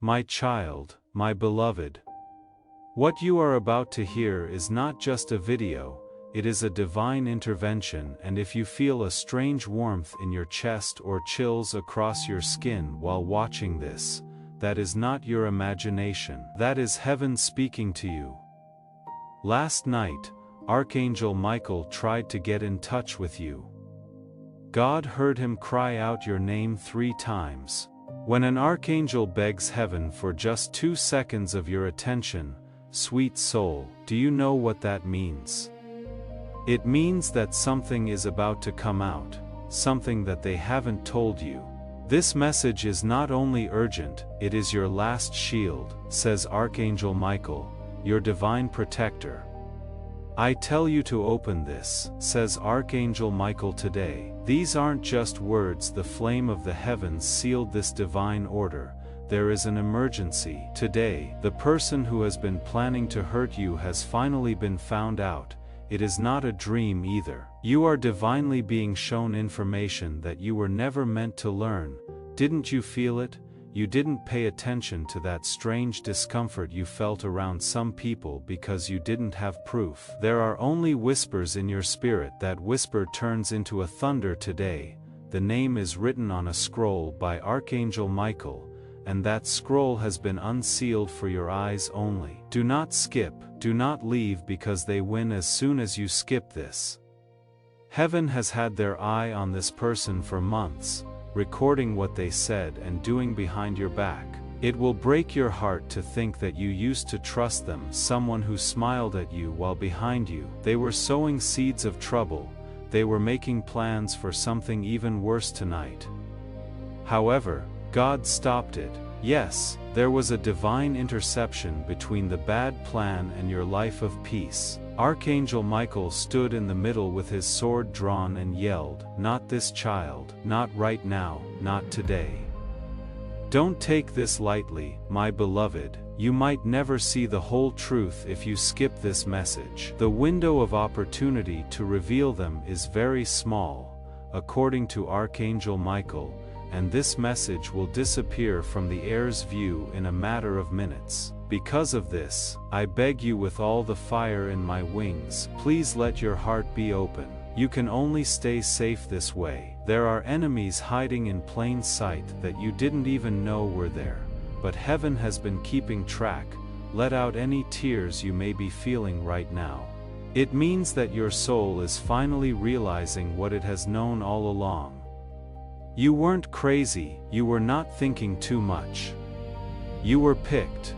My child, my beloved. What you are about to hear is not just a video, it is a divine intervention, and if you feel a strange warmth in your chest or chills across your skin while watching this, that is not your imagination. That is heaven speaking to you. Last night, Archangel Michael tried to get in touch with you. God heard him cry out your name 3 times. When an archangel begs heaven for just 2 seconds of your attention, sweet soul, do you know what that means? It means that something is about to come out, something that they haven't told you. This message is not only urgent, it is your last shield, says Archangel Michael, your divine protector. I tell you to open this, says Archangel Michael today. These aren't just words, the flame of the heavens sealed this divine order. There is an emergency. Today, the person who has been planning to hurt you has finally been found out. It is not a dream either. You are divinely being shown information that you were never meant to learn. Didn't you feel it? You didn't pay attention to that strange discomfort you felt around some people because you didn't have proof. There are only whispers in your spirit. That whisper turns into a thunder today. The name is written on a scroll by Archangel Michael, and that scroll has been unsealed for your eyes only. Do not skip, do not leave, because they win as soon as you skip this. Heaven has had their eye on this person for months, recording what they said and doing behind your back. It will break your heart to think that you used to trust them, someone who smiled at you while behind you. They were sowing seeds of trouble. They were making plans for something even worse tonight. However, God stopped it. Yes, there was a divine interception between the bad plan and your life of peace. Archangel Michael stood in the middle with his sword drawn and yelled, "Not this child, not right now, not today." Don't take this lightly, my beloved. You might never see the whole truth if you skip this message. The window of opportunity to reveal them is very small, according to Archangel Michael, and this message will disappear from the air's view in a matter of minutes. Because of this, I beg you with all the fire in my wings, please let your heart be open. You can only stay safe this way. There are enemies hiding in plain sight that you didn't even know were there. But heaven has been keeping track. Let out any tears you may be feeling right now. It means that your soul is finally realizing what it has known all along. You weren't crazy, you were not thinking too much. You were picked.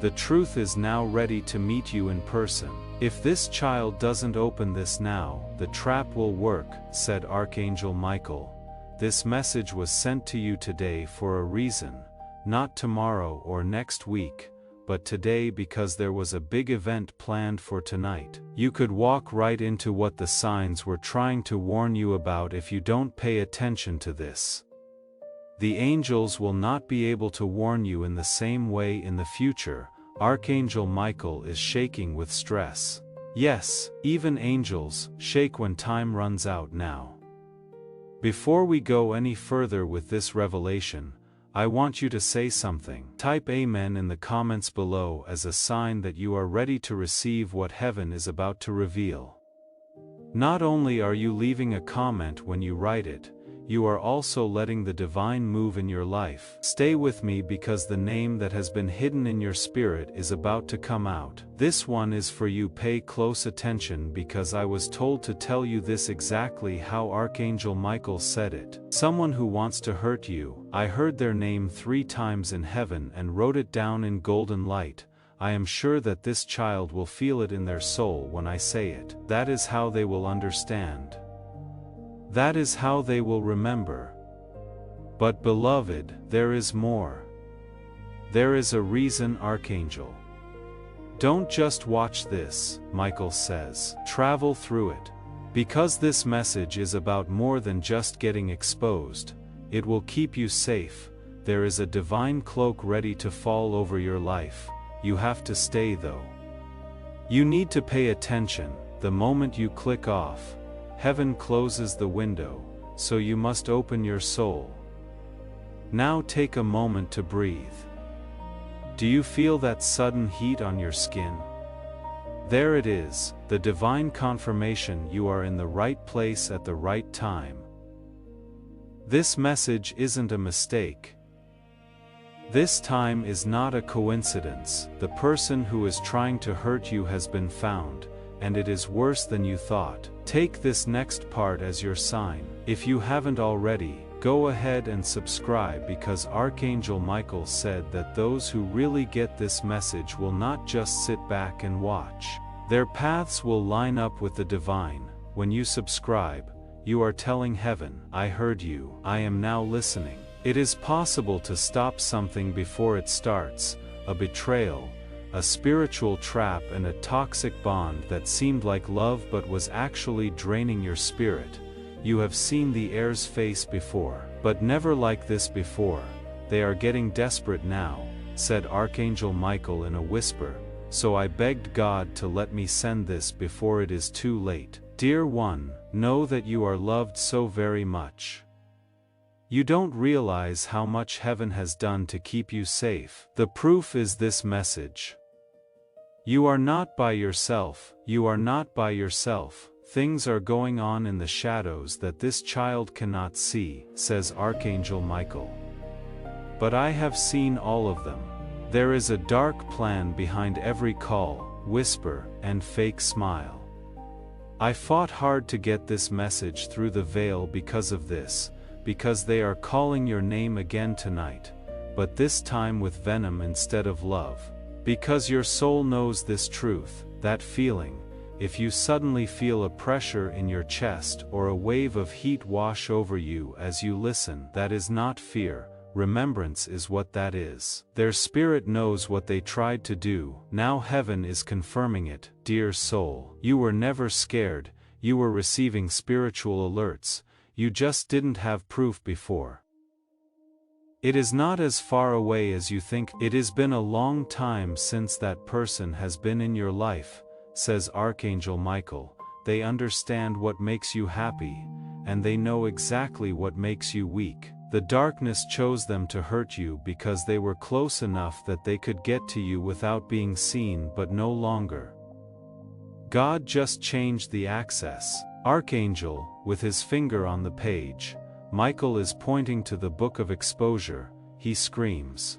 The truth is now ready to meet you in person. If this child doesn't open this now, the trap will work, said Archangel Michael. This message was sent to you today for a reason, not tomorrow or next week, but today, because there was a big event planned for tonight. You could walk right into what the signs were trying to warn you about if you don't pay attention to this. The angels will not be able to warn you in the same way in the future. Archangel Michael is shaking with stress. Yes, even angels shake when time runs out now. Before we go any further with this revelation, I want you to say something. Type Amen in the comments below as a sign that you are ready to receive what heaven is about to reveal. Not only are you leaving a comment when you write it, you are also letting the divine move in your life. Stay with me, because the name that has been hidden in your spirit is about to come out. This one is for you. Pay close attention, because I was told to tell you this exactly how Archangel Michael said it. Someone who wants to hurt you. I heard their name 3 times in heaven and wrote it down in golden light. I am sure that this child will feel it in their soul when I say it. That is how they will understand. That is how they will remember. But beloved, there is more. There is a reason, Archangel. Don't just watch this, Michael says. Travel through it. Because this message is about more than just getting exposed. It will keep you safe. There is a divine cloak ready to fall over your life. You have to stay though. You need to pay attention. The moment you click off, heaven closes the window, so you must open your soul. Now take a moment to breathe. Do you feel that sudden heat on your skin? There it is, the divine confirmation you are in the right place at the right time. This message isn't a mistake. This time is not a coincidence. The person who is trying to hurt you has been found, and it is worse than you thought. Take this next part as your sign. If you haven't already, go ahead and subscribe, because Archangel Michael said that those who really get this message will not just sit back and watch. Their paths will line up with the divine. When you subscribe, you are telling heaven, I heard you, I am now listening. It is possible to stop something before it starts, a betrayal, a spiritual trap, and a toxic bond that seemed like love but was actually draining your spirit. You have seen the air's face before, but never like this before. They are getting desperate now, said Archangel Michael in a whisper, so I begged God to let me send this before it is too late. Dear one, know that you are loved so very much. You don't realize how much heaven has done to keep you safe. The proof is this message. You are not by yourself, you are not by yourself. Things are going on in the shadows that this child cannot see, says Archangel Michael. But I have seen all of them. There is a dark plan behind every call, whisper, and fake smile. I fought hard to get this message through the veil because of this, because they are calling your name again tonight, but this time with venom instead of love. Because your soul knows this truth, that feeling. If you suddenly feel a pressure in your chest or a wave of heat wash over you as you listen, that is not fear, remembrance is what that is. Their spirit knows what they tried to do, now heaven is confirming it. Dear soul, you were never scared, you were receiving spiritual alerts, you just didn't have proof before. It is not as far away as you think. It has been a long time since that person has been in your life, says Archangel Michael. They understand what makes you happy, and they know exactly what makes you weak. The darkness chose them to hurt you because they were close enough that they could get to you without being seen, but no longer. God just changed the access. Archangel, with his finger on the page, Michael is pointing to the book of exposure. He screams,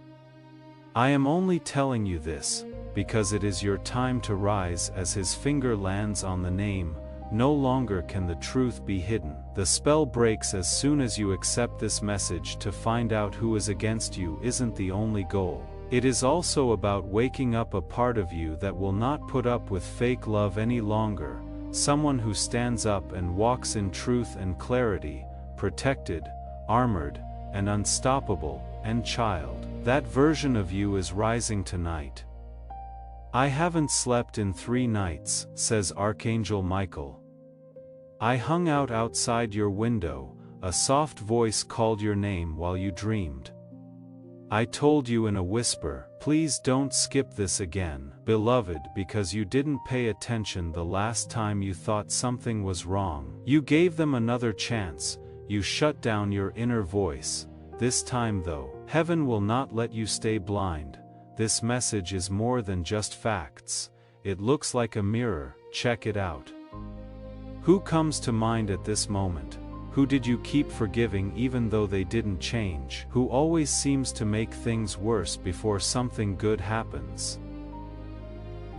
I am only telling you this, because it is your time to rise. As his finger lands on the name, no longer can the truth be hidden. The spell breaks as soon as you accept this message. To find out who is against you isn't the only goal. It is also about waking up a part of you that will not put up with fake love any longer. Someone who stands up and walks in truth and clarity, protected, armored, and unstoppable, and child. That version of you is rising tonight. I haven't slept in 3 nights, says Archangel Michael. I hung out outside your window, a soft voice called your name while you dreamed. I told you in a whisper, please don't skip this again, beloved, because you didn't pay attention the last time you thought something was wrong. You gave them another chance, you shut down your inner voice. This time though, heaven will not let you stay blind. This message is more than just facts. It looks like a mirror, check it out. Who comes to mind at this moment? Who did you keep forgiving even though they didn't change? Who always seems to make things worse before something good happens?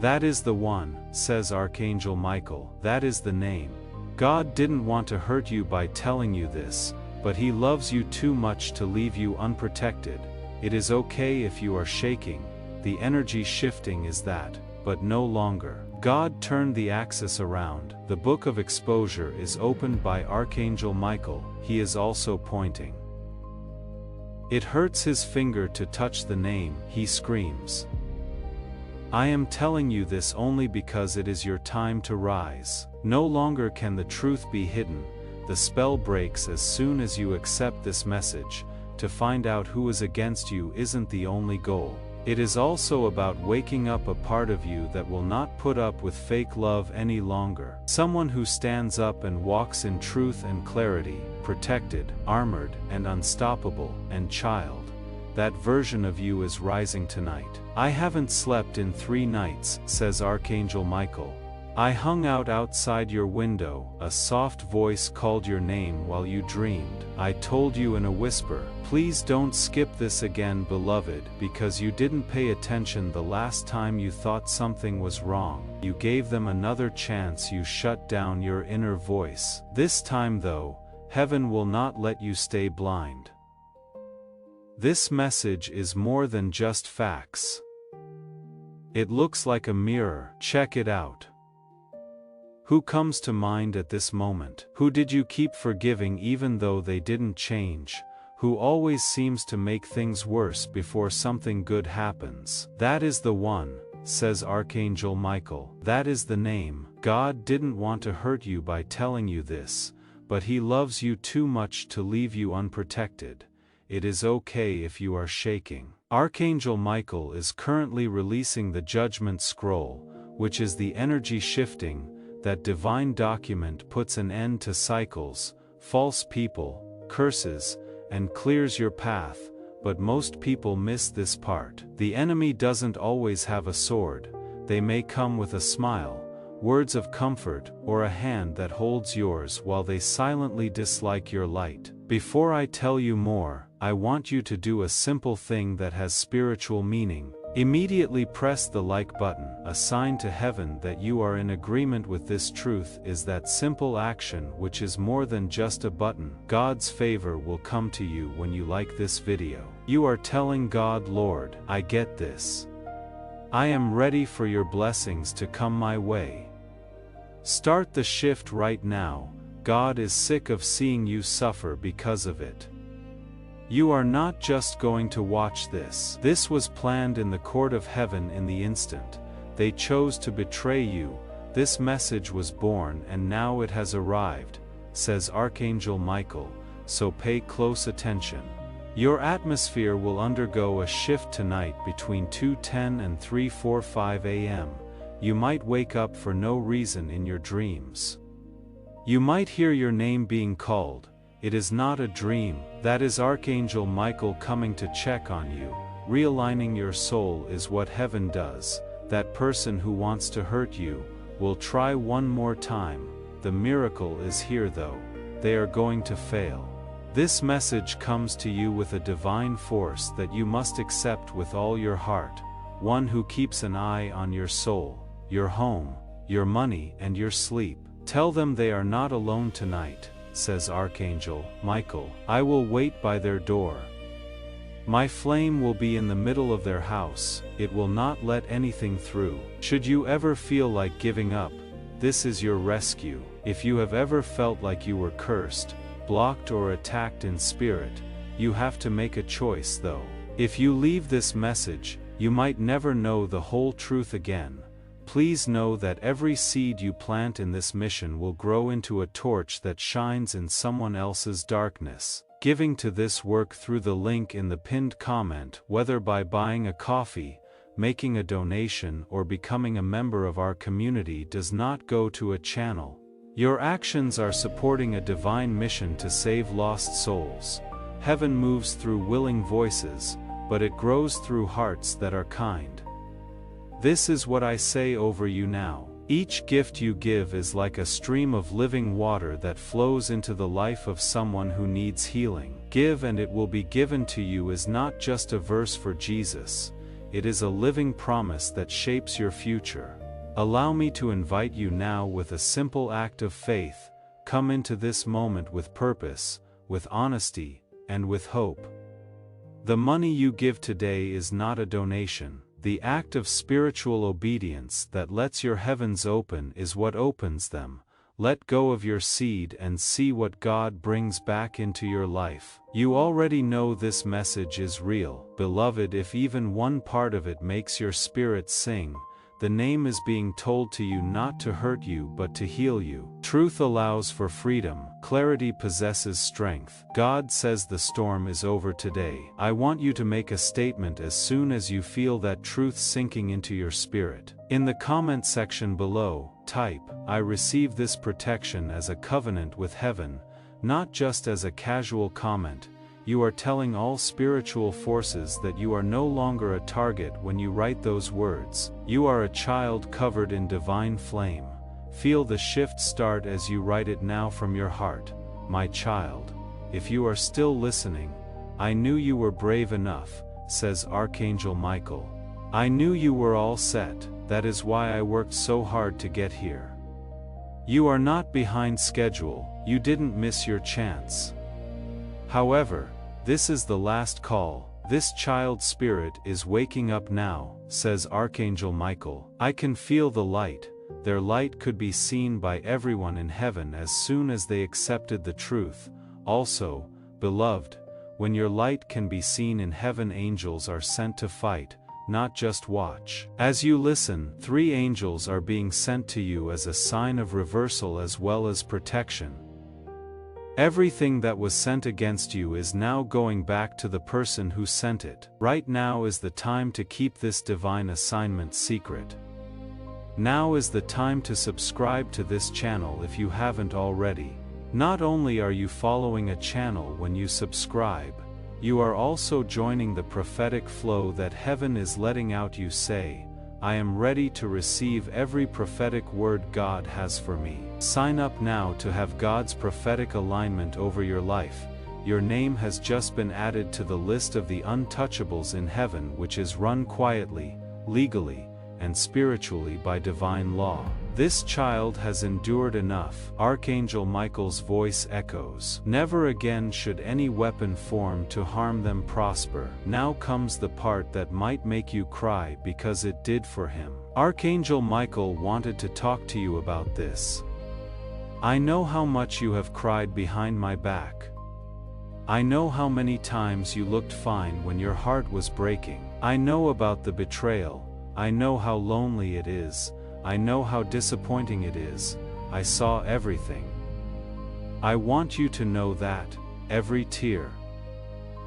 That is the one, says Archangel Michael. That is the name. God didn't want to hurt you by telling you this, but he loves you too much to leave you unprotected. It is okay if you are shaking, the energy shifting is that, but no longer. God turned the axis around. The book of exposure is opened by Archangel Michael. He is also pointing. It hurts his finger to touch the name. He screams. I am telling you this only because it is your time to rise. No longer can the truth be hidden. The spell breaks as soon as you accept this message. To find out who is against you isn't the only goal. It is also about waking up a part of you that will not put up with fake love any longer. Someone who stands up and walks in truth and clarity, protected, armored, and unstoppable, and child. that version of you is rising tonight. I haven't slept in 3 nights, says Archangel Michael. I hung out outside your window, a soft voice called your name while you dreamed. I told you in a whisper, please don't skip this again, beloved, because you didn't pay attention the last time you thought something was wrong. You gave them another chance, you shut down your inner voice. This time though, heaven will not let you stay blind. This message is more than just facts. It looks like a mirror. Check it out. Who comes to mind at this moment? Who did you keep forgiving even though they didn't change? Who always seems to make things worse before something good happens? That is the one, says Archangel Michael. That is the name. God didn't want to hurt you by telling you this, but He loves you too much to leave you unprotected. It is okay if you are shaking. Archangel Michael is currently releasing the Judgment Scroll, which is the energy shifting. That divine document puts an end to cycles, false people, curses, and clears your path, but most people miss this part. The enemy doesn't always have a sword. They may come with a smile, words of comfort, or a hand that holds yours while they silently dislike your light. Before I tell you more, I want you to do a simple thing that has spiritual meaning. Immediately press the like button. A sign to heaven that you are in agreement with this truth is that simple action, which is more than just a button. God's favor will come to you when you like this video. You are telling God, Lord, I get this. I am ready for your blessings to come my way. Start the shift right now. God is sick of seeing you suffer because of it. You are not just going to watch this. This was planned in the court of heaven in the instant. They chose to betray you. This message was born and now it has arrived, says Archangel Michael, so pay close attention. Your atmosphere will undergo a shift tonight between 2:10 and 3:45 a.m. You might wake up for no reason in your dreams. You might hear your name being called. It is not a dream. That is Archangel Michael coming to check on you. Realigning your soul is what heaven does. That person who wants to hurt you will try one more time. The miracle is here though. They are going to fail. This message comes to you with a divine force that you must accept with all your heart. One who keeps an eye on your soul, your home, your money, and your sleep. Tell them they are not alone tonight, says Archangel Michael. I will wait by their door. My flame will be in the middle of their house. It will not let anything through. Should you ever feel like giving up, this is your rescue. If you have ever felt like you were cursed, blocked, or attacked in spirit, you have to make a choice though. If you leave this message, you might never know the whole truth again. Please know that every seed you plant in this mission will grow into a torch that shines in someone else's darkness. Giving to this work through the link in the pinned comment, whether by buying a coffee, making a donation, or becoming a member of our community, does not go to a channel. Your actions are supporting a divine mission to save lost souls. Heaven moves through willing voices, but it grows through hearts that are kind. This is what I say over you now. Each gift you give is like a stream of living water that flows into the life of someone who needs healing. Give and it will be given to you is not just a verse for Jesus. It is a living promise that shapes your future. Allow me to invite you now with a simple act of faith. Come into this moment with purpose, with honesty, and with hope. The money you give today is not a donation. The act of spiritual obedience that lets your heavens open is what opens them. Let go of your seed and see what God brings back into your life. You already know this message is real. Beloved, if even one part of it makes your spirit sing, the name is being told to you not to hurt you but to heal you. Truth allows for freedom. Clarity possesses strength. God says the storm is over today. I want you to make a statement as soon as you feel that truth sinking into your spirit. In the comment section below, type, I receive this protection as a covenant with heaven, not just as a casual comment. you are telling all spiritual forces that you are no longer a target when you write those words. You are a child covered in divine flame. Feel the shift start as you write it now from your heart. My child, if you are still listening, I knew you were brave enough, says Archangel Michael. I knew you were all set, that is why I worked so hard to get here. You are not behind schedule, you didn't miss your chance. However, this is the last call. This child spirit is waking up now, says Archangel Michael. I can feel the light. Their light could be seen by everyone in heaven as soon as they accepted the truth. Also, beloved, when your light can be seen in heaven, angels are sent to fight, not just watch. As you listen, 3 angels are being sent to you as a sign of reversal as well as protection. Everything that was sent against you is now going back to the person who sent it. Right now is the time to keep this divine assignment secret. Now is the time to subscribe to this channel if you haven't already. Not only are you following a channel when you subscribe, you are also joining the prophetic flow that heaven is letting out. You say, I am ready to receive every prophetic word God has for me. Sign up now to have God's prophetic alignment over your life. Your name has just been added to the list of the untouchables in heaven, which is run quietly, legally, and spiritually by divine law. This child has endured enough. Archangel Michael's voice echoes. Never again should any weapon form to harm them prosper. Now comes the part that might make you cry because it did for him. Archangel Michael wanted to talk to you about this. I know how much you have cried behind my back. I know how many times you looked fine when your heart was breaking. I know about the betrayal. I know how lonely it is. I know how disappointing it is. I saw everything. I want you to know that, every tear.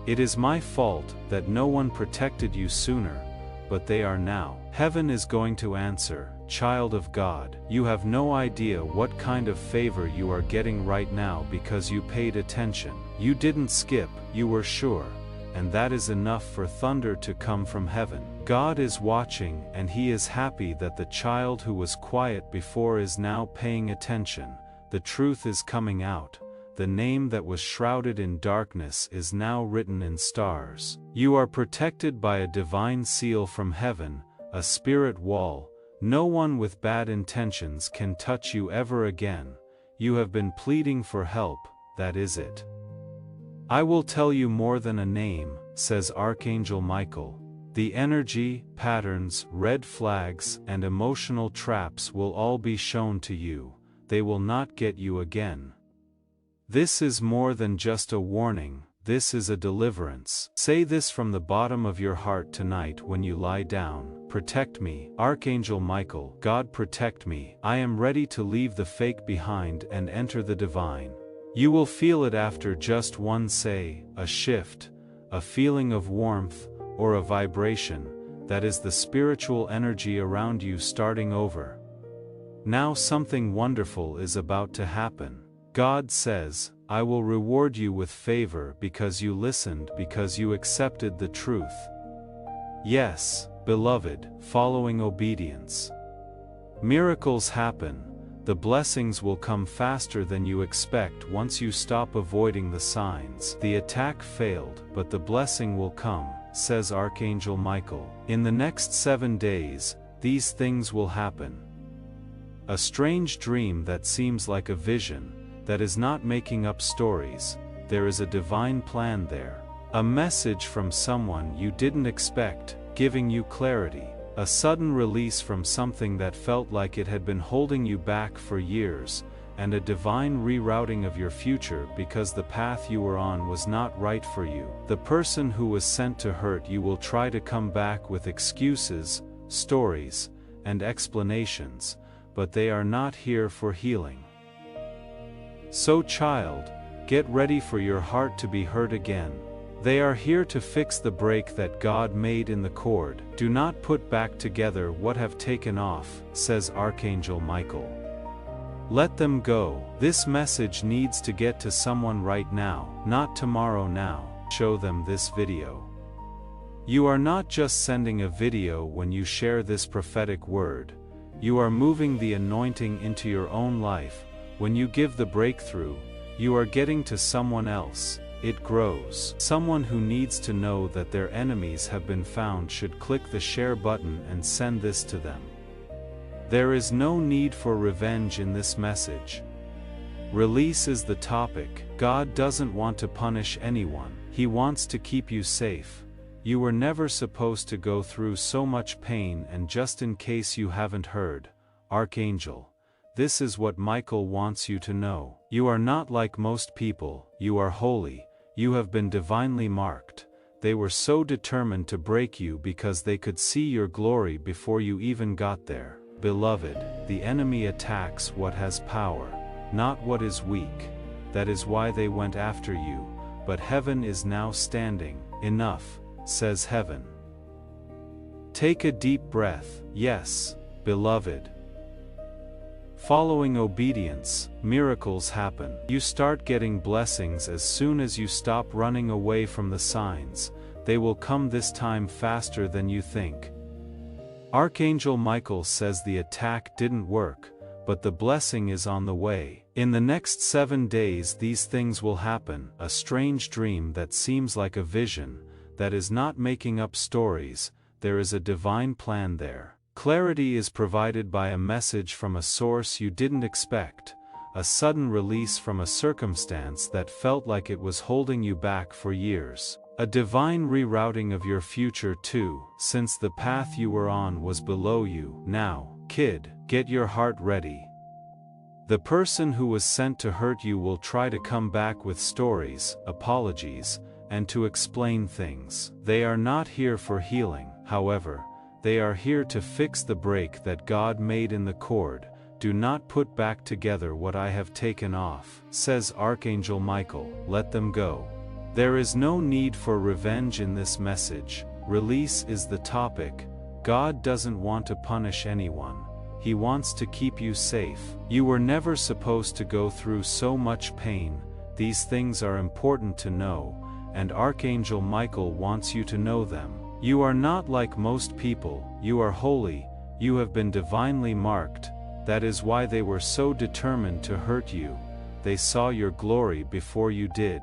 It is my fault that no one protected you sooner, but they are now. Heaven is going to answer, child of God. You have no idea what kind of favor you are getting right now because you paid attention. You didn't skip, you were sure. And that is enough for thunder to come from heaven. God is watching, and he is happy that the child who was quiet before is now paying attention. The truth is coming out. The name that was shrouded in darkness is now written in stars. You are protected by a divine seal from heaven, a spirit wall. No one with bad intentions can touch you ever again. You have been pleading for help, that is it. I will tell you more than a name, says Archangel Michael. The energy, patterns, red flags, and emotional traps will all be shown to you. They will not get you again. This is more than just a warning, this is a deliverance. Say this from the bottom of your heart tonight when you lie down. Protect me, Archangel Michael. God, protect me. I am ready to leave the fake behind and enter the divine. You will feel it after just one say, a shift, a feeling of warmth, or a vibration. That is the spiritual energy around you starting over. Now something wonderful is about to happen. God says, I will reward you with favor because you listened, because you accepted the truth. Yes, beloved, following obedience. Miracles happen. The blessings will come faster than you expect once you stop avoiding the signs. The attack failed, but the blessing will come, says Archangel Michael. In the next 7 days, these things will happen. A strange dream that seems like a vision, that is not making up stories. There is a divine plan there. A message from someone you didn't expect, giving you clarity. A sudden release from something that felt like it had been holding you back for years, and a divine rerouting of your future because the path you were on was not right for you. The person who was sent to hurt you will try to come back with excuses, stories, and explanations, but they are not here for healing. So child, get ready for your heart to be hurt again. They are here to fix the break that God made in the cord. Do not put back together what have taken off, says Archangel Michael. Let them go. This message needs to get to someone right now, not tomorrow now. Show them this video. You are not just sending a video when you share this prophetic word. You are moving the anointing into your own life. When you give the breakthrough, you are getting to someone else. It grows. Someone who needs to know that their enemies have been found should click the share button and send this to them. There is no need for revenge in this message. Release is the topic. God doesn't want to punish anyone. He wants to keep you safe. You were never supposed to go through so much pain, and just in case you haven't heard, Archangel, this is what Michael wants you to know. You are not like most people. You are holy. You have been divinely marked. They were so determined to break you because they could see your glory before you even got there. Beloved, the enemy attacks what has power, not what is weak. That is why they went after you. But heaven is now standing. Enough, says heaven. Take a deep breath. Yes, beloved. Following obedience, miracles happen. You start getting blessings as soon as you stop running away from the signs. They will come this time faster than you think. Archangel Michael says the attack didn't work, but the blessing is on the way. In the next 7 days these things will happen. A strange dream that seems like a vision, that is not making up stories. There is a divine plan there. Clarity is provided by a message from a source you didn't expect, a sudden release from a circumstance that felt like it was holding you back for years. A divine rerouting of your future too, since the path you were on was below you. Now, kid, get your heart ready. The person who was sent to hurt you will try to come back with stories, apologies, and to explain things. They are not here for healing, however. They are here to fix the break that God made in the cord. Do not put back together what I have taken off, says Archangel Michael. Let them go. There is no need for revenge in this message. Release is the topic. God doesn't want to punish anyone. He wants to keep you safe. You were never supposed to go through so much pain. These things are important to know, and Archangel Michael wants you to know them. You are not like most people. You are holy. You have been divinely marked. That is why they were so determined to hurt you. They saw your glory before you did.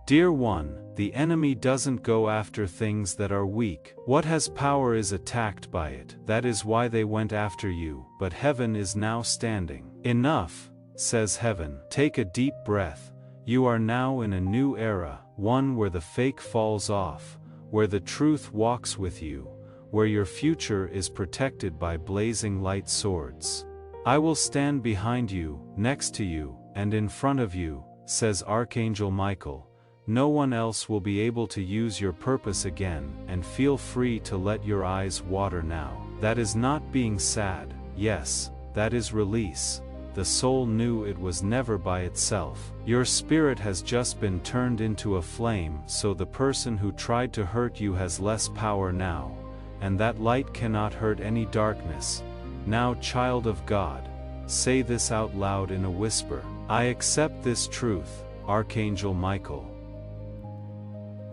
Dear one, the enemy doesn't go after things that are weak. What has power is attacked by it. That is why they went after you. But heaven is now standing. Enough, says heaven. Take a deep breath. You are now in a new era, one where the fake falls off, where the truth walks with you, where your future is protected by blazing light swords. I will stand behind you, next to you, and in front of you, says Archangel Michael. No one else will be able to use your purpose again, and feel free to let your eyes water now. That is not being sad. Yes, that is release. The soul knew it was never by itself. Your spirit has just been turned into a flame, so the person who tried to hurt you has less power now, and that light cannot hurt any darkness. Now, child of God, say this out loud in a whisper. I accept this truth, Archangel Michael.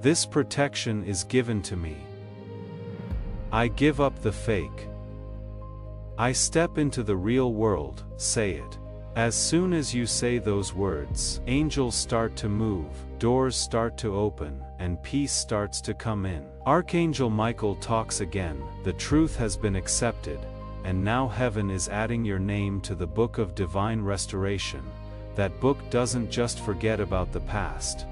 This protection is given to me. I give up the fake. I step into the real world. Say it. As soon as you say those words, angels start to move, doors start to open, and peace starts to come in. Archangel Michael talks again. The truth has been accepted, and now heaven is adding your name to the book of divine restoration. That book doesn't just forget about the past.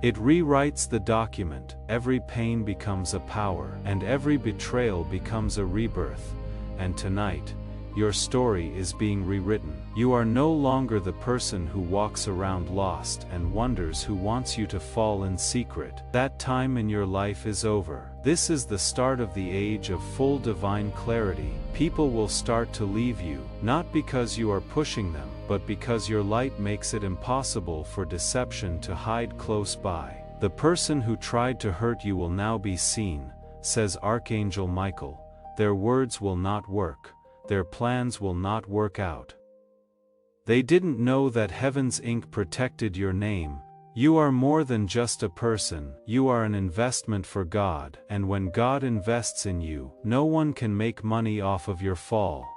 It rewrites the document. Every pain becomes a power, and every betrayal becomes a rebirth. And tonight, your story is being rewritten. You are no longer the person who walks around lost and wonders who wants you to fall in secret. That time in your life is over. This is the start of the age of full divine clarity. People will start to leave you, not because you are pushing them, but because your light makes it impossible for deception to hide close by. The person who tried to hurt you will now be seen, says Archangel Michael. Their words will not work. Their plans will not work out. They didn't know that heaven's ink protected your name. You are more than just a person, you are an investment for God, and when God invests in you, no one can make money off of your fall.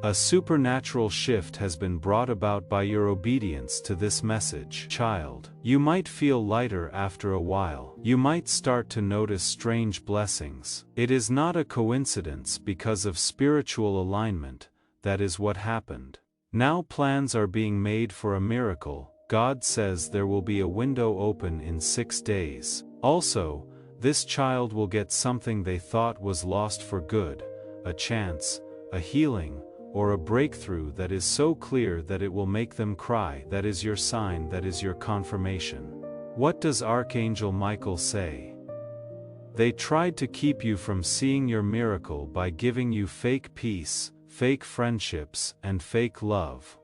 A supernatural shift has been brought about by your obedience to this message, child. You might feel lighter after a while. You might start to notice strange blessings. It is not a coincidence because of spiritual alignment, that is what happened. Now plans are being made for a miracle. God says there will be a window open in 6 days. Also, this child will get something they thought was lost for good, a chance, a healing, or a breakthrough that is so clear that it will make them cry. That is your sign, that is your confirmation. What does Archangel Michael say? They tried to keep you from seeing your miracle by giving you fake peace, fake friendships, and fake love.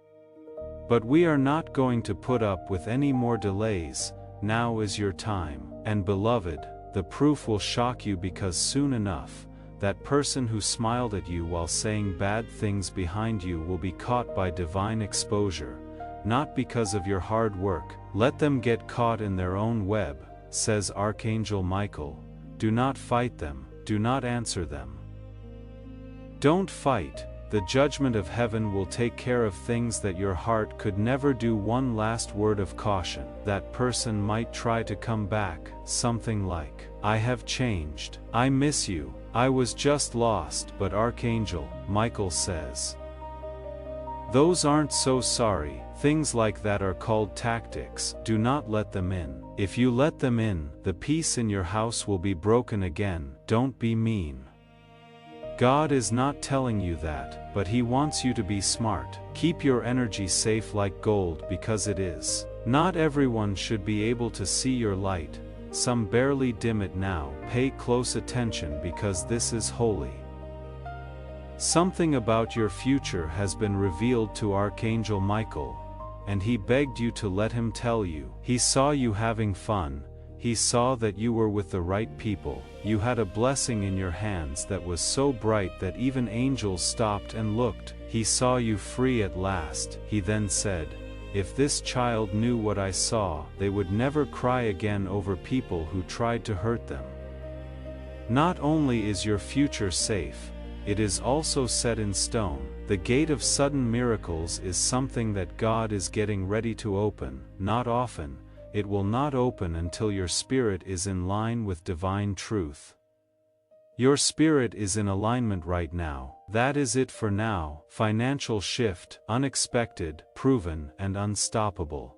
But we are not going to put up with any more delays. Now is your time. And beloved, the proof will shock you because soon enough, that person who smiled at you while saying bad things behind you will be caught by divine exposure, not because of your hard work. Let them get caught in their own web, says Archangel Michael. Do not fight them, do not answer them. Don't fight. The judgment of heaven will take care of things that your heart could never do. One last word of caution. That person might try to come back, something like, I have changed. I miss you. I was just lost. But Archangel Michael says, those aren't so sorry. Things like that are called tactics. Do not let them in. If you let them in, the peace in your house will be broken again. Don't be mean. God is not telling you that, but He wants you to be smart. Keep your energy safe like gold because it is. Not everyone should be able to see your light. Some barely dim it now. Pay close attention because this is holy. Something about your future has been revealed to Archangel Michael, and he begged you to let him tell you. He saw you having fun. He saw that you were with the right people. You had a blessing in your hands that was so bright that even angels stopped and looked. He saw you free at last. He then said, if this child knew what I saw, they would never cry again over people who tried to hurt them. Not only is your future safe, it is also set in stone. The gate of sudden miracles is something that God is getting ready to open. Not often. It will not open until your spirit is in line with divine truth. Your spirit is in alignment right now. That is it for now. Financial shift, unexpected, proven, and unstoppable.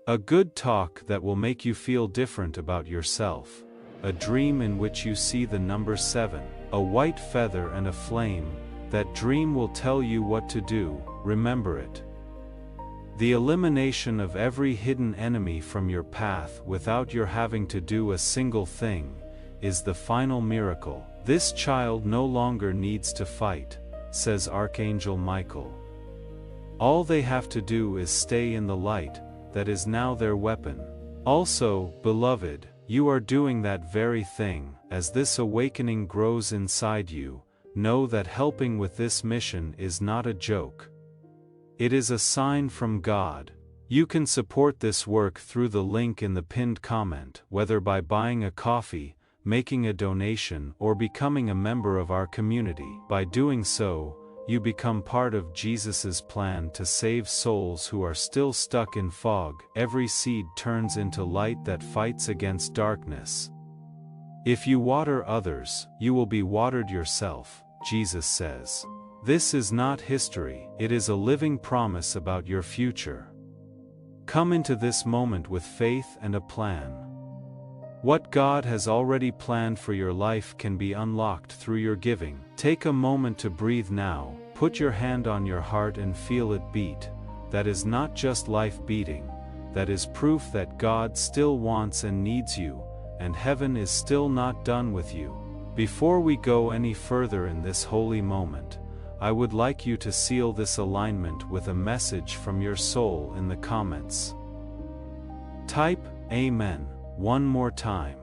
A good talk that will make you feel different about yourself. A dream in which you see the number 7, a white feather and a flame. That dream will tell you what to do. Remember it. The elimination of every hidden enemy from your path without your having to do a single thing, is the final miracle. This child no longer needs to fight, says Archangel Michael. All they have to do is stay in the light, that is now their weapon. Also, beloved, you are doing that very thing. As this awakening grows inside you, know that helping with this mission is not a joke. It is a sign from God. You can support this work through the link in the pinned comment, whether by buying a coffee, making a donation, or becoming a member of our community. By doing so, you become part of Jesus's plan to save souls who are still stuck in fog. Every seed turns into light that fights against darkness. If you water others, you will be watered yourself, Jesus says. This is not history, it is a living promise about your future. Come into this moment with faith and a plan. What God has already planned for your life can be unlocked through your giving. Take a moment to breathe now. Put your hand on your heart and feel it beat. That is not just life beating. That is proof that God still wants and needs you, and heaven is still not done with you. Before we go any further in this holy moment, I would like you to seal this alignment with a message from your soul in the comments. Type Amen one more time.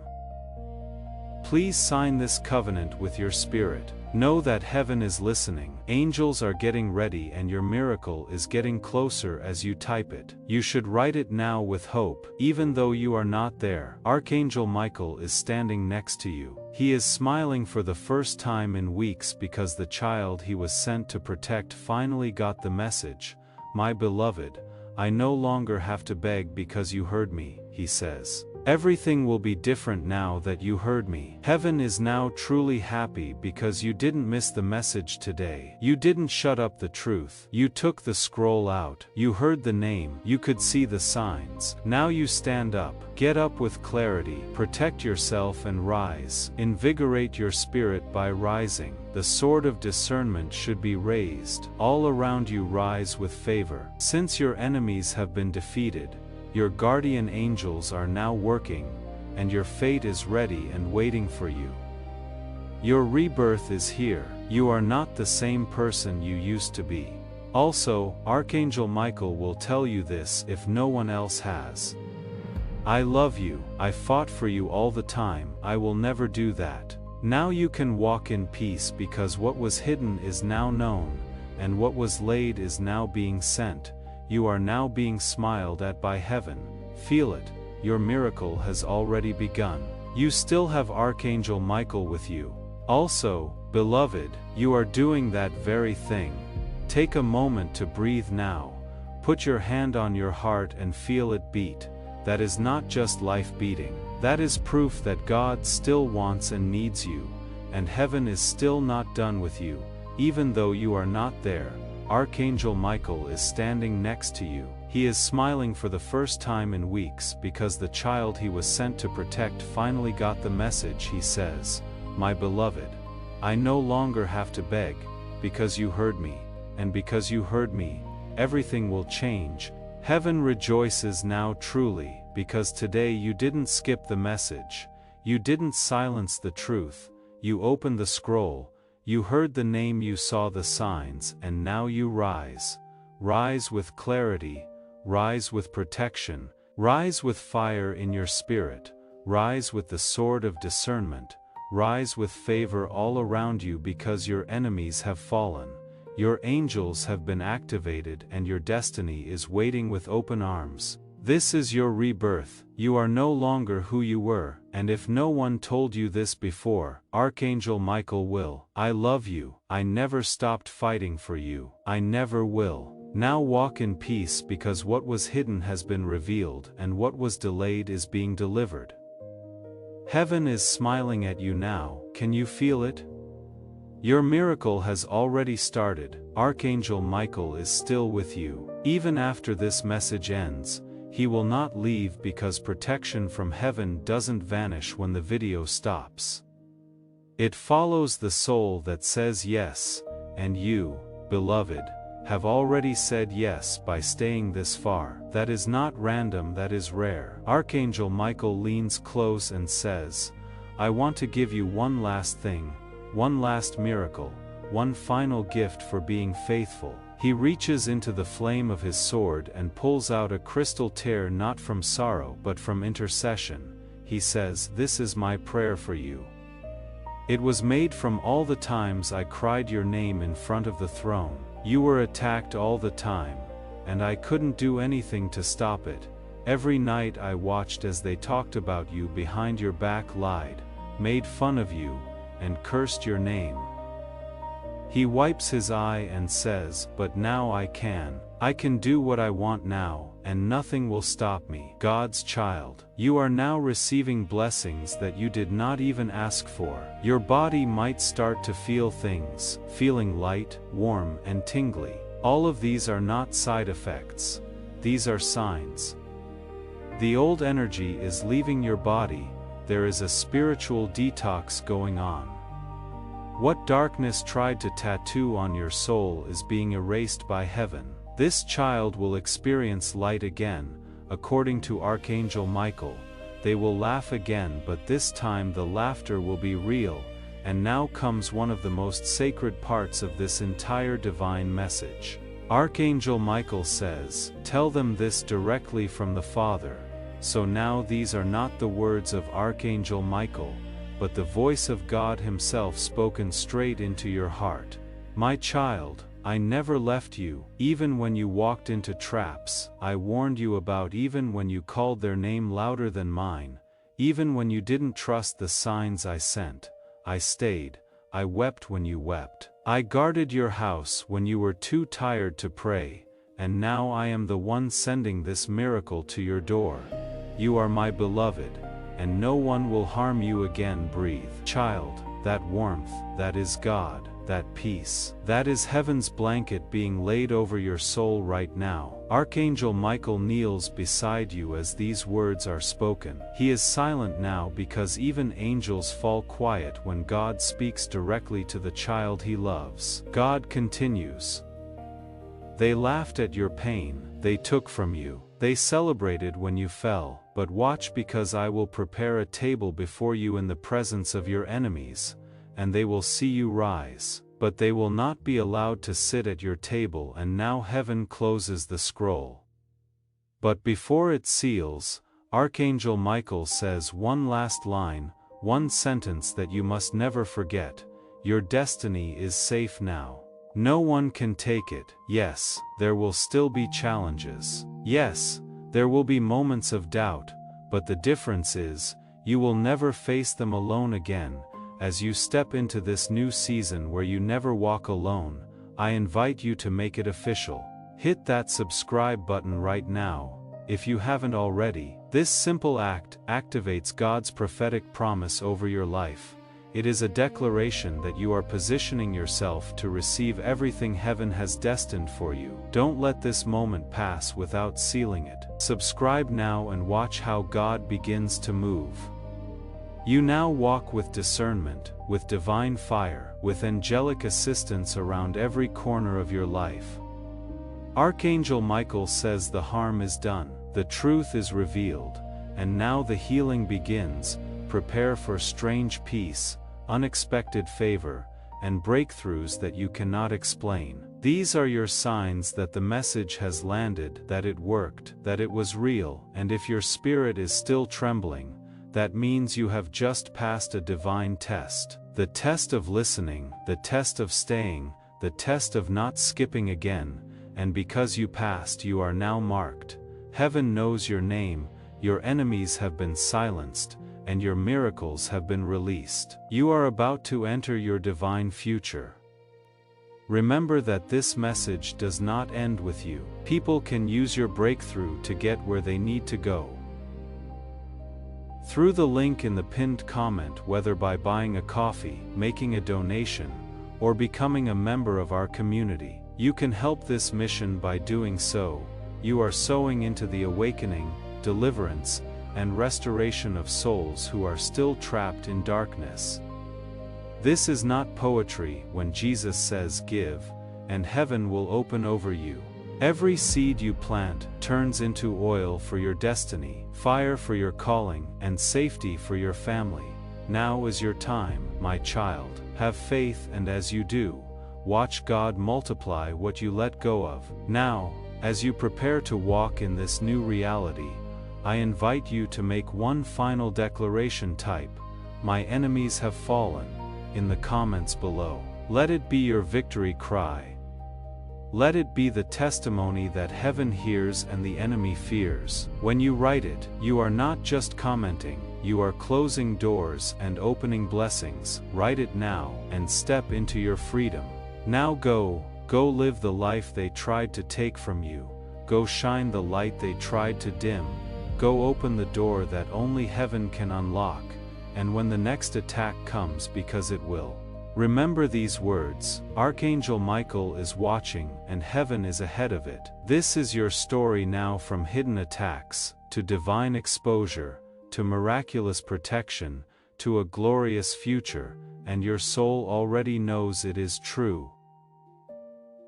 Please sign this covenant with your spirit. Know that heaven is listening. Angels are getting ready and your miracle is getting closer as you type it. You should write it now with hope, even though you are not there. Archangel Michael is standing next to you. He is smiling for the first time in weeks because the child he was sent to protect finally got the message. My beloved, I no longer have to beg because you heard me, he says. Everything will be different now that you heard me. Heaven is now truly happy because you didn't miss the message today. You didn't shut up the truth. You took the scroll out. You heard the name. You could see the signs. Now you stand up. Get up with clarity. Protect yourself and rise. Invigorate your spirit by rising. The sword of discernment should be raised. All around you rise with favor. Since your enemies have been defeated, your guardian angels are now working, and your fate is ready and waiting for you. Your rebirth is here. You are not the same person you used to be. Also, Archangel Michael will tell you this if no one else has. I love you. I fought for you all the time. I will never do that. Now you can walk in peace because what was hidden is now known, and what was laid is now being sent. You are now being smiled at by heaven. Feel it. Your miracle has already begun. You still have Archangel Michael with you. Also, beloved, you are doing that very thing. Take a moment to breathe now. Put your hand on your heart and feel it beat. That is not just life beating. That is proof that God still wants and needs you, and heaven is still not done with you, even though you are not there. Archangel Michael is standing next to you. He is smiling for the first time in weeks because the child he was sent to protect finally got the message. He says, my beloved, I no longer have to beg, because you heard me, and because you heard me, everything will change. Heaven rejoices now truly, because today you didn't skip the message, you didn't silence the truth, you opened the scroll, you heard the name, you saw the signs, and now you rise. Rise with clarity, rise with protection, rise with fire in your spirit, rise with the sword of discernment, rise with favor all around you because your enemies have fallen, your angels have been activated and your destiny is waiting with open arms. This is your rebirth. You are no longer who you were, and if no one told you this before, Archangel Michael will. I love you. I never stopped fighting for you. I never will. Now walk in peace because what was hidden has been revealed and what was delayed is being delivered. Heaven is smiling at you now. Can you feel it? Your miracle has already started. Archangel Michael is still with you. Even after this message ends, he will not leave because protection from heaven doesn't vanish when the video stops. It follows the soul that says yes, and you, beloved, have already said yes by staying this far. That is not random, that is rare. Archangel Michael leans close and says, I want to give you one last thing, one last miracle, one final gift for being faithful. He reaches into the flame of his sword and pulls out a crystal tear, not from sorrow but from intercession. He says, this is my prayer for you. It was made from all the times I cried your name in front of the throne. You were attacked all the time, and I couldn't do anything to stop it. Every night I watched as they talked about you behind your back, lied, made fun of you, and cursed your name. He wipes his eye and says, but now I can do what I want now, and nothing will stop me. God's child, you are now receiving blessings that you did not even ask for. Your body might start to feel things, feeling light, warm, and tingly. All of these are not side effects. These are signs. The old energy is leaving your body. There is a spiritual detox going on. What darkness tried to tattoo on your soul is being erased by heaven. This child will experience light again, according to Archangel Michael. They will laugh again, but this time the laughter will be real, and now comes one of the most sacred parts of this entire divine message. Archangel Michael says, tell them this directly from the Father. So now these are not the words of Archangel Michael. but the voice of God Himself spoken straight into your heart. My child, I never left you, even when you walked into traps. I warned you about, even when you called their name louder than mine, even when you didn't trust the signs I sent. I stayed. I wept when you wept. I guarded your house when you were too tired to pray, and now I am the one sending this miracle to your door. You are my beloved, and no one will harm you again. Breathe. Child, that warmth, that is God, that peace, that is heaven's blanket being laid over your soul right now. Archangel Michael kneels beside you as these words are spoken. He is silent now because even angels fall quiet when God speaks directly to the child He loves. God continues. They laughed at your pain, they took from you. They celebrated when you fell, but watch, because I will prepare a table before you in the presence of your enemies, and they will see you rise, but they will not be allowed to sit at your table. And now heaven closes the scroll. But before it seals, Archangel Michael says one last line, one sentence that you must never forget. Your destiny is safe now. No one can take it. Yes, there will still be challenges. Yes, there will be moments of doubt, but the difference is, you will never face them alone again. As you step into this new season where you never walk alone, I invite you to make it official. Hit that subscribe button right now, if you haven't already. This simple act activates God's prophetic promise over your life. It is a declaration that you are positioning yourself to receive everything heaven has destined for you. Don't let this moment pass without sealing it. Subscribe now and watch how God begins to move. You now walk with discernment, with divine fire, with angelic assistance around every corner of your life. Archangel Michael says the harm is done, the truth is revealed, and now the healing begins. Prepare for strange peace, unexpected favor, and breakthroughs that you cannot explain. These are your signs that the message has landed, that it worked, that it was real. And if your spirit is still trembling, that means you have just passed a divine test. The test of listening, the test of staying, the test of not skipping again. And because you passed, you are now marked. Heaven knows your name, your enemies have been silenced, and your miracles have been released. You are about to enter your divine future. Remember that this message does not end with you. People can use your breakthrough to get where they need to go. Through the link in the pinned comment, whether by buying a coffee, making a donation, or becoming a member of our community, you can help this mission. By doing so, you are sowing into the awakening, deliverance, and restoration of souls who are still trapped in darkness. This is not poetry when Jesus says give, and heaven will open over you. Every seed you plant turns into oil for your destiny, fire for your calling, and safety for your family. Now is your time, my child. Have faith, and as you do, watch God multiply what you let go of. Now, as you prepare to walk in this new reality, I invite you to make one final declaration. Type, "My enemies have fallen," in the comments below. Let it be your victory cry. Let it be the testimony that heaven hears and the enemy fears. When you write it, you are not just commenting, you are closing doors and opening blessings. Write it now and step into your freedom. Now go live the life they tried to take from you. Go shine the light they tried to dim. Go open the door that only heaven can unlock. And when the next attack comes, because it will, remember these words: Archangel Michael is watching, and heaven is ahead of it. This is your story now, from hidden attacks, to divine exposure, to miraculous protection, to a glorious future, and your soul already knows it is true.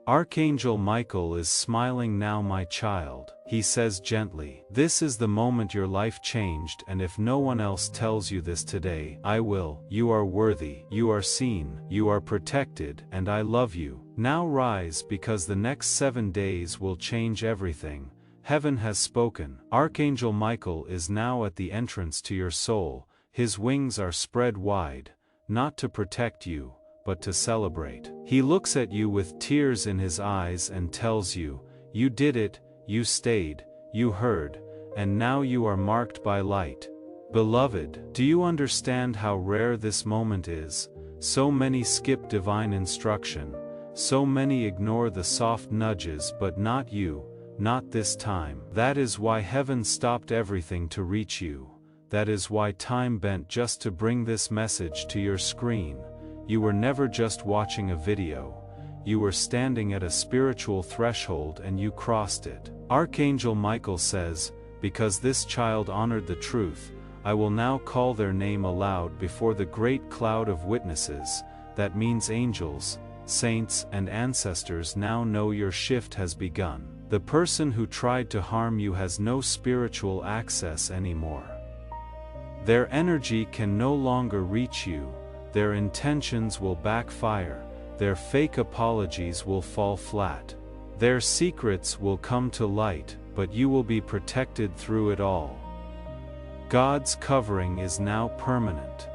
Archangel Michael is smiling now, my child. He says gently, "This is the moment your life changed, and if no one else tells you this today, I will. You are worthy, you are seen, you are protected, and I love you. Now rise, because the next 7 days will change everything. Heaven has spoken." Archangel Michael is now at the entrance to your soul, His wings are spread wide, not to protect you, but to celebrate. He looks at you with tears in his eyes and tells you, you did it, you stayed, you heard, and now you are marked by light. Beloved, do you understand how rare this moment is? So many skip divine instruction, so many ignore the soft nudges, but not you, not this time. That is why heaven stopped everything to reach you. That is why time bent just to bring this message to your screen. You were never just watching a video. You were standing at a spiritual threshold and you crossed it. Archangel Michael says, because this child honored the truth, I will now call their name aloud before the great cloud of witnesses. That means angels, saints, and ancestors now know your shift has begun. The person who tried to harm you has no spiritual access anymore. Their energy can no longer reach you, their intentions will backfire, their fake apologies will fall flat. Their secrets will come to light, but you will be protected through it all. God's covering is now permanent.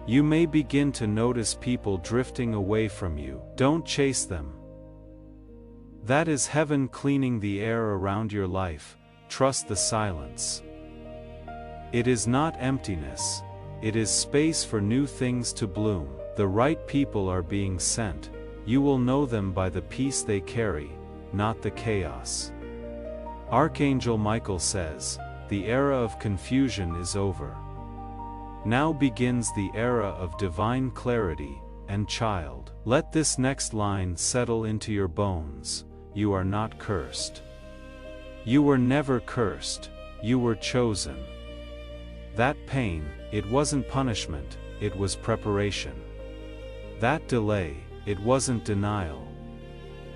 You may begin to notice people drifting away from you. Don't chase them. That is heaven cleaning the air around your life. Trust the silence. It is not emptiness. It is space for new things to bloom. The right people are being sent. You will know them by the peace they carry, not the chaos. Archangel Michael says, the era of confusion is over. Now begins the era of divine clarity, and child, let this next line settle into your bones. You are not cursed. You were never cursed, you were chosen. That pain, it wasn't punishment, it was preparation. That delay, it wasn't denial.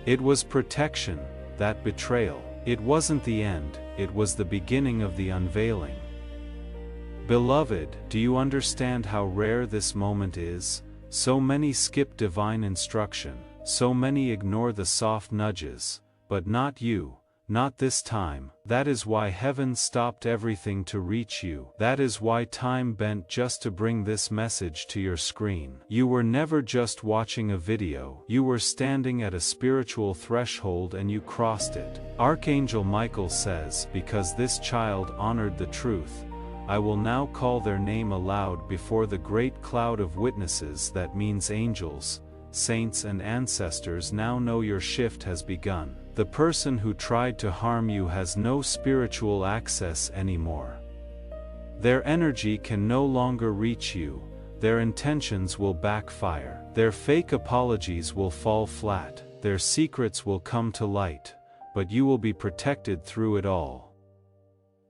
It was protection. That betrayal, it wasn't the end, it was the beginning of the unveiling. Beloved, do you understand how rare this moment is? So many skip divine instruction, so many ignore the soft nudges, but not you, not this time. That is why heaven stopped everything to reach you. That is why time bent just to bring this message to your screen. You were never just watching a video. You were standing at a spiritual threshold and you crossed it. Archangel Michael says, because this child honored the truth, I will now call their name aloud before the great cloud of witnesses. That means angels, saints, and ancestors now know your shift has begun. The person who tried to harm you has no spiritual access anymore. Their energy can no longer reach you, their intentions will backfire, their fake apologies will fall flat, their secrets will come to light, but you will be protected through it all.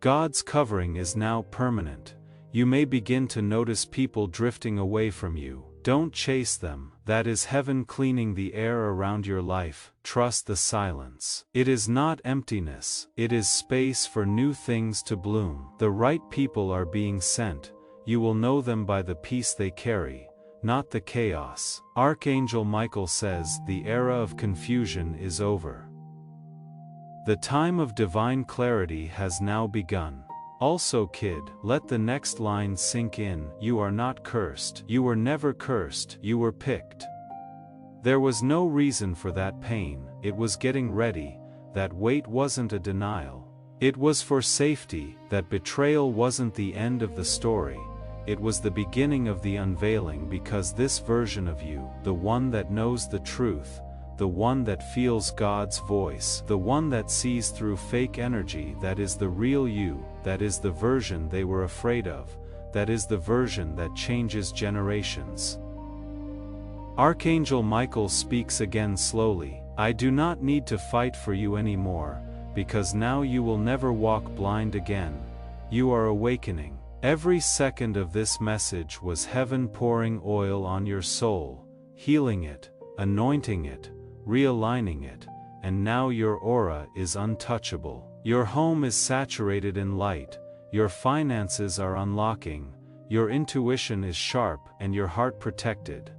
God's covering is now permanent. You may begin to notice people drifting away from you. Don't chase them. That is heaven cleaning the air around your life. Trust the silence. It is not emptiness. It is space for new things to bloom. The right people are being sent. You will know them by the peace they carry, not the chaos. Archangel Michael says, the era of confusion is over. The time of divine clarity has now begun. Also, kid, let the next line sink in. You are not cursed. You were never cursed. You were picked. There was no reason for that pain. It was getting ready. That wait wasn't a denial. It was for safety. That betrayal wasn't the end of the story. It was the beginning of the unveiling, because this version of you, the one that knows the truth, the one that feels God's voice, the one that sees through fake energy, that is the real you, that is the version they were afraid of, that is the version that changes generations. Archangel Michael speaks again slowly. I do not need to fight for you anymore, because now you will never walk blind again. You are awakening. Every second of this message was heaven pouring oil on your soul, healing it, anointing it, realigning it, and now your aura is untouchable. Your home is saturated in light, your finances are unlocking, your intuition is sharp, and your heart protected.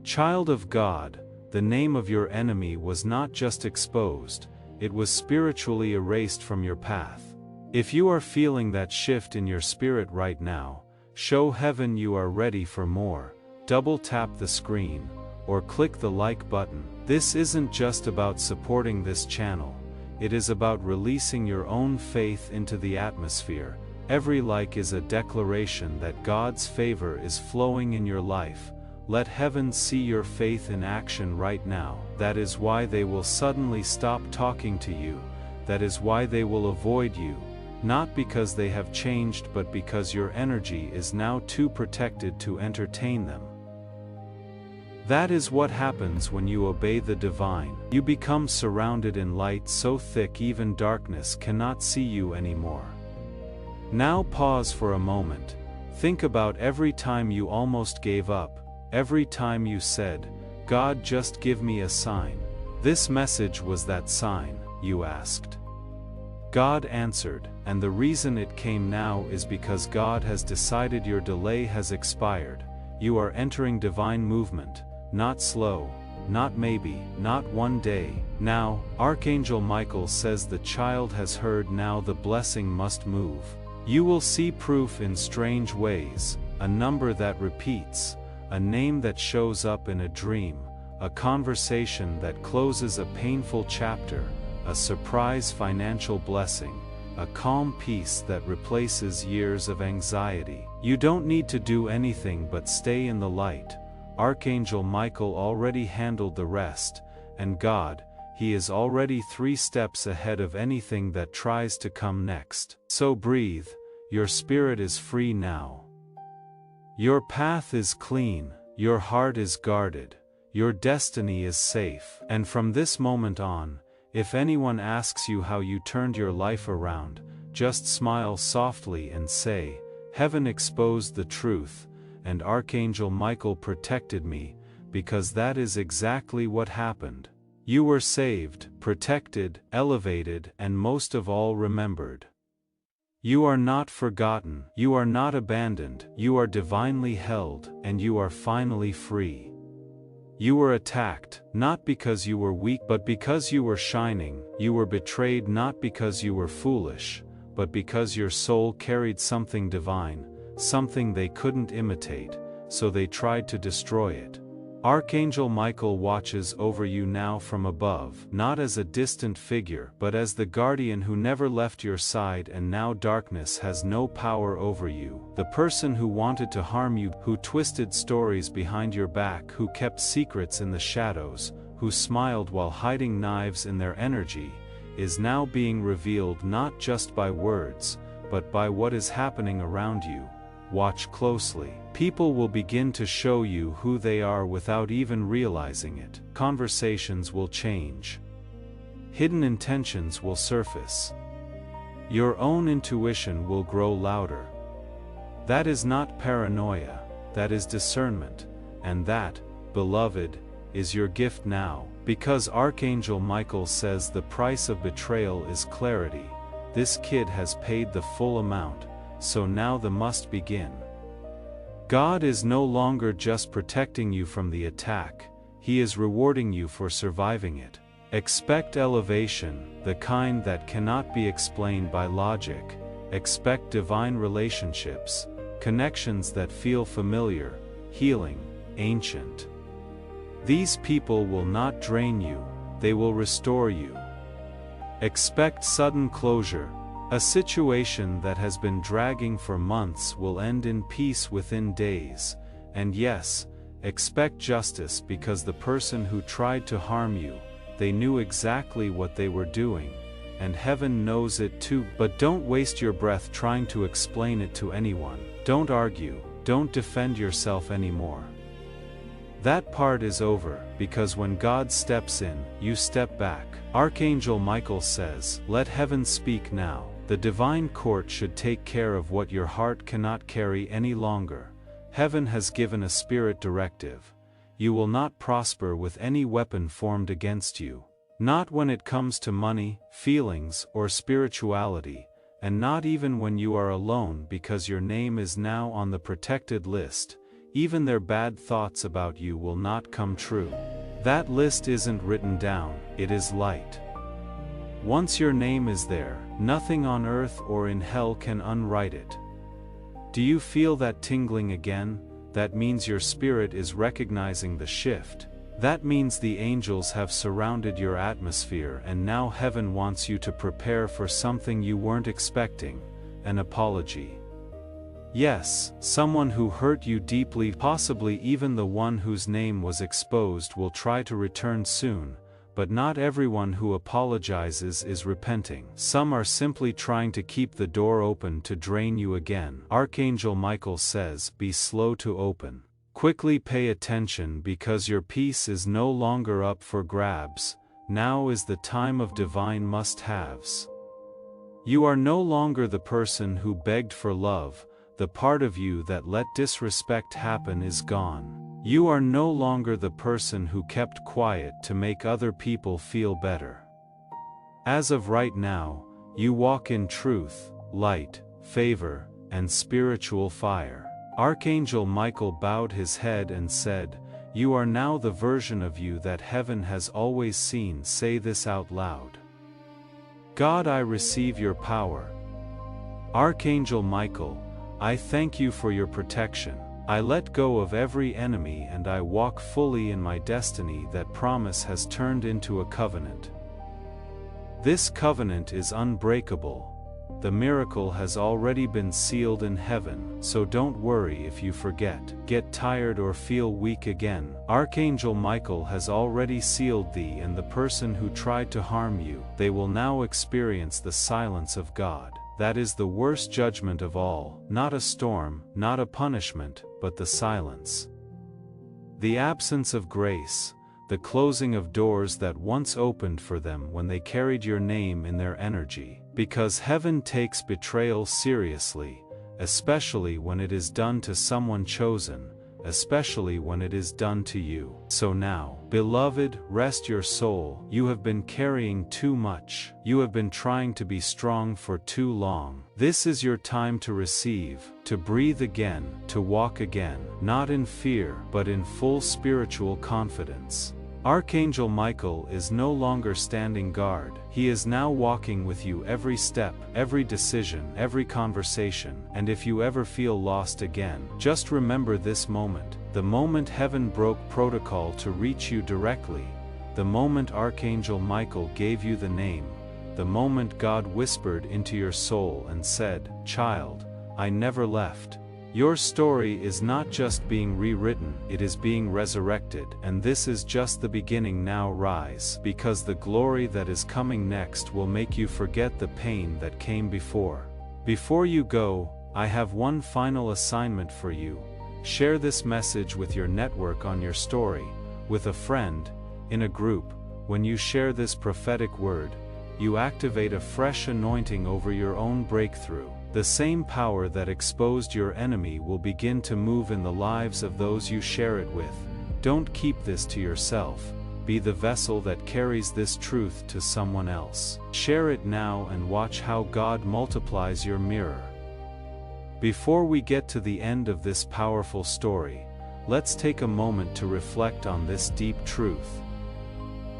Child of God, the name of your enemy was not just exposed, it was spiritually erased from your path. If you are feeling that shift in your spirit right now, show heaven you are ready for more. Double tap the screen, or click the like button. This isn't just about supporting this channel. It is about releasing your own faith into the atmosphere. Every like is a declaration that God's favor is flowing in your life. Let heaven see your faith in action right now. That is why they will suddenly stop talking to you. That is why they will avoid you. Not because they have changed, but because your energy is now too protected to entertain them. That is what happens when you obey the divine. You become surrounded in light so thick even darkness cannot see you anymore. Now pause for a moment. Think about every time you almost gave up, every time you said, "God, just give me a sign." This message was that sign, you asked. God answered, and the reason it came now is because God has decided your delay has expired. You are entering divine movement. Not slow, not maybe, not one day. Now, Archangel Michael says the child has heard, now the blessing must move. You will see proof in strange ways, a number that repeats, a name that shows up in a dream, a conversation that closes a painful chapter, a surprise financial blessing, a calm peace that replaces years of anxiety. You don't need to do anything but stay in the light. Archangel Michael already handled the rest, and God, He is already 3 steps ahead of anything that tries to come next. So breathe, your spirit is free now. Your path is clean, your heart is guarded, your destiny is safe. And from this moment on, if anyone asks you how you turned your life around, just smile softly and say, "Heaven exposed the truth, and Archangel Michael protected me," because that is exactly what happened. You were saved, protected, elevated, and most of all remembered. You are not forgotten, you are not abandoned, you are divinely held, and you are finally free. You were attacked, not because you were weak, but because you were shining. You were betrayed not because you were foolish, but because your soul carried something divine, something they couldn't imitate, so they tried to destroy it. Archangel Michael watches over you now from above, not as a distant figure, but as the guardian who never left your side, and now darkness has no power over you. The person who wanted to harm you, who twisted stories behind your back, who kept secrets in the shadows, who smiled while hiding knives in their energy, is now being revealed not just by words, but by what is happening around you. Watch closely. People will begin to show you who they are without even realizing it. Conversations will change. Hidden intentions will surface. Your own intuition will grow louder. That is not paranoia, that is discernment, and that, beloved, is your gift now. Because Archangel Michael says the price of betrayal is clarity. This kid has paid the full amount, so now the must begin. God is no longer just protecting you from the attack, He is rewarding you for surviving it. Expect elevation, the kind that cannot be explained by logic. Expect divine relationships, connections that feel familiar, healing, ancient. These people will not drain you, they will restore you. Expect sudden closure. A situation that has been dragging for months will end in peace within days. And yes, expect justice, because the person who tried to harm you, they knew exactly what they were doing, and heaven knows it too. But don't waste your breath trying to explain it to anyone. Don't argue, don't defend yourself anymore. That part is over, because when God steps in, you step back. Archangel Michael says, "Let heaven speak now." The divine court should take care of what your heart cannot carry any longer. Heaven has given a spirit directive. You will not prosper with any weapon formed against you. Not when it comes to money, feelings, or spirituality, and not even when you are alone, because your name is now on the protected list. Even their bad thoughts about you will not come true. That list isn't written down, it is light. Once your name is there, nothing on earth or in hell can unwrite it. Do you feel that tingling again? That means your spirit is recognizing the shift. That means the angels have surrounded your atmosphere, and now heaven wants you to prepare for something you weren't expecting: an apology. Yes, someone who hurt you deeply, possibly even the one whose name was exposed, will try to return soon, but not everyone who apologizes is repenting. Some are simply trying to keep the door open to drain you again. Archangel Michael says, be slow to open. Quickly pay attention, because your peace is no longer up for grabs. Now is the time of divine must-haves. You are no longer the person who begged for love. The part of you that let disrespect happen is gone. You are no longer the person who kept quiet to make other people feel better. As of right now, you walk in truth, light, favor, and spiritual fire. Archangel Michael bowed his head and said, "You are now the version of you that heaven has always seen." Say this out loud. God, I receive your power. Archangel Michael, I thank you for your protection. I let go of every enemy and I walk fully in my destiny. That promise has turned into a covenant. This covenant is unbreakable. The miracle has already been sealed in heaven, so don't worry if you forget, get tired, or feel weak again. Archangel Michael has already sealed thee and the person who tried to harm you. They will now experience the silence of God. That is the worst judgment of all, not a storm, not a punishment, but the silence. The absence of grace, the closing of doors that once opened for them when they carried your name in their energy. Because heaven takes betrayal seriously, especially when it is done to someone chosen, especially when it is done to you. So now, beloved, rest your soul. You have been carrying too much. You have been trying to be strong for too long. This is your time to receive, to breathe again, to walk again, not in fear, but in full spiritual confidence. Archangel Michael is no longer standing guard. He is now walking with you every step, every decision, every conversation. And if you ever feel lost again, just remember this moment. The moment heaven broke protocol to reach you directly. The moment Archangel Michael gave you the name. The moment God whispered into your soul and said, "Child, I never left." Your story is not just being rewritten, it is being resurrected, and this is just the beginning. Now rise, because the glory that is coming next will make you forget the pain that came before. Before you go, I have one final assignment for you. Share this message with your network, on your story, with a friend, in a group. When you share this prophetic word, you activate a fresh anointing over your own breakthrough. The same power that exposed your enemy will begin to move in the lives of those you share it with. Don't keep this to yourself. Be the vessel that carries this truth to someone else. Share it now and watch how God multiplies your mirror. Before we get to the end of this powerful story, let's take a moment to reflect on this deep truth.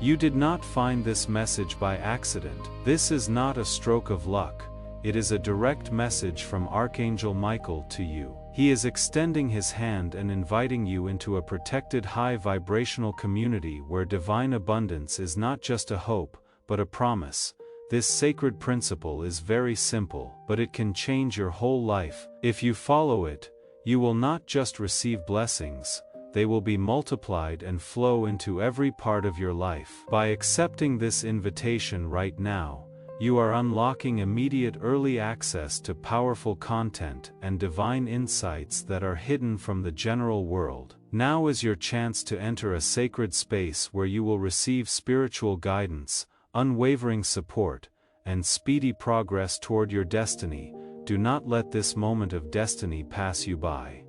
You did not find this message by accident. This is not a stroke of luck. It is a direct message from Archangel Michael to you. He is extending his hand and inviting you into a protected high vibrational community where divine abundance is not just a hope, but a promise. This sacred principle is very simple, but it can change your whole life. If you follow it, you will not just receive blessings, they will be multiplied and flow into every part of your life. By accepting this invitation right now, you are unlocking immediate early access to powerful content and divine insights that are hidden from the general world. Now is your chance to enter a sacred space where you will receive spiritual guidance, unwavering support, and speedy progress toward your destiny. Do not let this moment of destiny pass you by.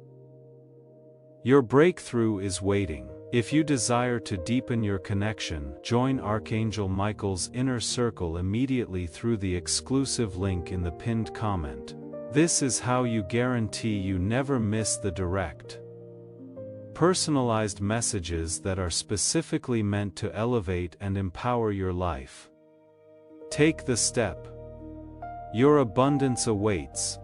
Your breakthrough is waiting. If you desire to deepen your connection, join Archangel Michael's inner circle immediately through the exclusive link in the pinned comment. This is how you guarantee you never miss the direct, personalized messages that are specifically meant to elevate and empower your life. Take the step. Your abundance awaits.